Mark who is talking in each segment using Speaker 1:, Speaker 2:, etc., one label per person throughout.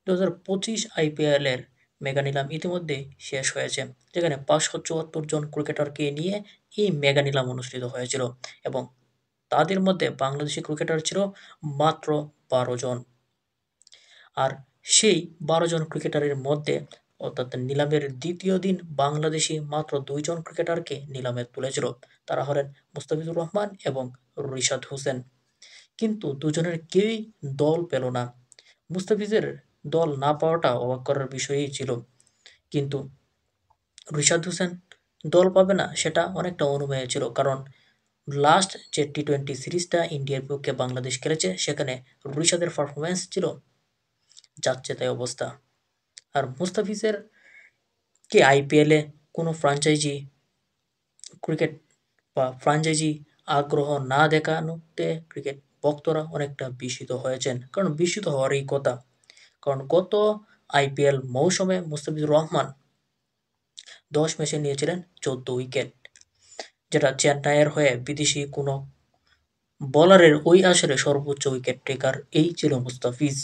Speaker 1: 2025 আইপিএলের মেগা নিলাম ইতিমধ্যে শেষ হয়েছে, যেখানে 574 জন ক্রিকেটারকে নিয়ে এই মেগা নিলাম অনুষ্ঠিত হয়েছিল এবং তাদের মধ্যে বাংলাদেশি ক্রিকেটার ছিল মাত্র 12 জন। আর সেই 12 জন ক্রিকেটারের মধ্যে অর্থাৎ নিলামের দ্বিতীয় দিন বাংলাদেশি মাত্র 2 জন ক্রিকেটারকে নিলামে তুলেছিল। তারা হলেন মুস্তাফিজুর রহমান এবং রিশাদ হোসেন। কিন্তু দুজনের কেউই দল পেল না। মুস্তাফিজের দল না পাওয়াটা অবাক করার বিষয়ই ছিল। কিন্তু রিশাদ হোসেন দল পাবে না সেটা অনেকটা অনুমেয় ছিল, কারণ লাস্ট যে টি-20 সিরিজটা ইন্ডিয়ার বিপক্ষে বাংলাদেশ খেলেছে সেখানে রিশাদের পারফরমেন্স ছিল যাচ্ছে তাই অবস্থা। আর মুস্তাফিজের কে আইপিএলে কোনো ফ্র্যাঞ্চাইজি ক্রিকেট বা ফ্র্যাঞ্চাইজি আগ্রহ না দেখানোতে ক্রিকেট ভক্তরা অনেকটা বিস্মিত হয়েছেন, কারণ বিস্মিত হওয়ারই কথা। কারণ গত আইপিএল মৌসুমে মুস্তাফিজুর রহমান 10 ম্যাচে নিয়েছিলেন 14 উইকেট, যেটা চেন্নাইয়ের হয়ে বিদেশি কোনো বোলারের ওই আসরে সর্বোচ্চ উইকেট টেকার এই ছিল মুস্তাফিজ।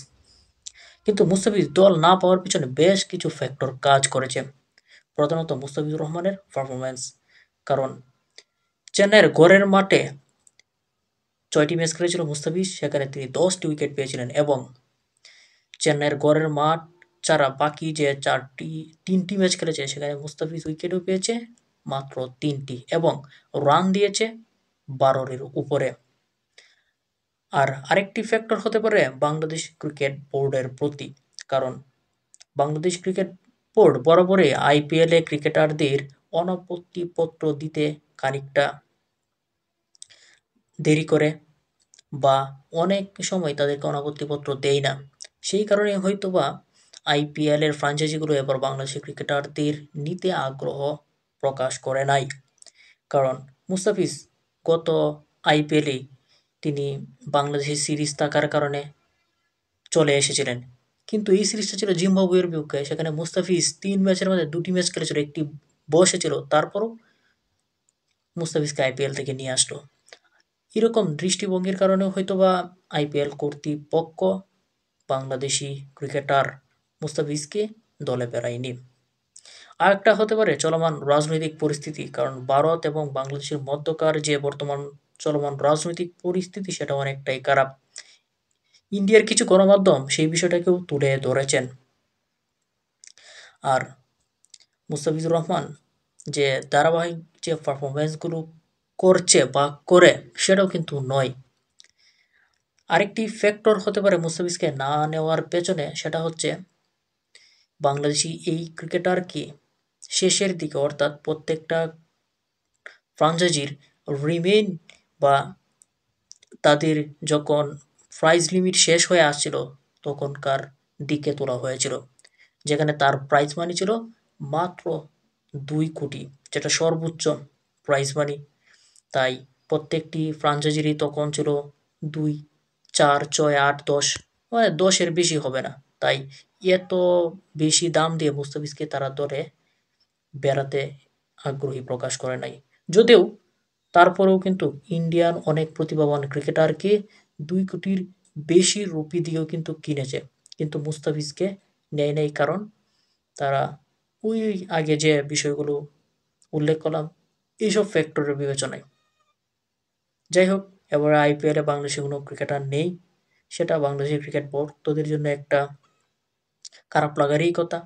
Speaker 1: কিন্তু মুস্তাফিজ দল না পাওয়ার পিছনে বেশ কিছু ফ্যাক্টর কাজ করেছে। প্রধানত মুস্তাফিজুর রহমানের পারফরমেন্স, কারণ চেন্নাইয়ের ঘরের মাঠে 6টি ম্যাচ খেলেছিল মুস্তাফিজ, সেখানে তিনি 10টি উইকেট পেয়েছিলেন এবং চেন্নাইয়ের ঘরের মাঠ ছাড়া বাকি যে 3টি ম্যাচ খেলেছে সেখানে মুস্তাফিজ উইকেটও পেয়েছে মাত্র 3টি এবং রান দিয়েছে 12-এর উপরে। আর আরেকটি ফ্যাক্টর হতে পারে বাংলাদেশ ক্রিকেট বোর্ডের প্রতি, কারণ বাংলাদেশ ক্রিকেট বোর্ড বরাবরই আইপিএলে ক্রিকেটারদের অনাপত্তিপত্র দিতে খানিকটা দেরি করে বা অনেক সময় তাদেরকে অনাপত্তিপত্র দেয় না। সেই কারণে হয়তোবা আইপিএলের ফ্র্যাঞ্চাইজিগুলো এবার বাংলাদেশি ক্রিকেটারদের নিতে আগ্রহ প্রকাশ করে নাই। কারণ মুস্তাফিজ গত আইপিএলেই তিনি বাংলাদেশের সিরিজ থাকার কারণে চলে এসেছিলেন। কিন্তু এই সিরিজটা ছিল জিম্বাবুয়ের বিপক্ষে, সেখানে মুস্তাফিজ 3 ম্যাচের মধ্যে 2টি ম্যাচ খেলেছিল, একটি বসেছিল, তারপরও মুস্তাফিজকে আইপিএল থেকে নিয়ে আসলো। এরকম দৃষ্টিভঙ্গির কারণে হয়তোবা আইপিএল কর্তৃপক্ষ বাংলাদেশি ক্রিকেটার মুস্তাফিজকে দলে বেড়ায়নি। আরেকটা হতে পারে চলমান রাজনৈতিক পরিস্থিতি, কারণ ভারত এবং বাংলাদেশের মধ্যকার যে বর্তমান চলমান রাজনৈতিক পরিস্থিতি সেটা অনেকটাই খারাপ। ইন্ডিয়ার কিছু গণমাধ্যম সেই বিষয়টাকেও তুলে ধরেছেন। আর মুস্তাফিজুর রহমান যে ধারাবাহিক যে পারফরমেন্সগুলো করছে বা করে সেটাও কিন্তু নয়। আরেকটি ফ্যাক্টর হতে পারে মুস্তাফিজকে না নেওয়ার পেছনে, সেটা হচ্ছে বাংলাদেশি এই ক্রিকেটারকে শেষের দিকে অর্থাৎ প্রত্যেকটা ফ্র্যাঞ্চাইজির রিমেইন বা তাদের যখন প্রাইজ লিমিট শেষ হয়ে আসছিল তখনকার দিকে তোলা হয়েছিল, যেখানে তার প্রাইজ মানি ছিল মাত্র 2 কোটি, যেটা সর্বোচ্চ প্রাইজ মানি। তাই প্রত্যেকটি ফ্র্যাঞ্চাইজিরই তখন ছিল 2, 4, 6, 8, 10, মানে 10-এর বেশি হবে না। তাই এত বেশি দাম দিয়ে মুস্তাফিজকে তারা দলে বেড়াতে আগ্রহী প্রকাশ করে নাই। যদিও তারপরেও কিন্তু ইন্ডিয়ান অনেক প্রতিভাবান ক্রিকেটারকে 2 কোটির বেশি রুপি দিয়েও কিন্তু কিনেছে, কিন্তু মুস্তাফিজকে নেয় নাই, কারণ তারা ওই আগে যে বিষয়গুলো উল্লেখ করলাম এইসব ফ্যাক্টরের বিবেচনায়। যাই হোক, এবারে আইপিএলে বাংলাদেশে কোনো ক্রিকেটার নেই, সেটা বাংলাদেশের ক্রিকেট ভক্তদের জন্য একটা খারাপ লাগারই কথা।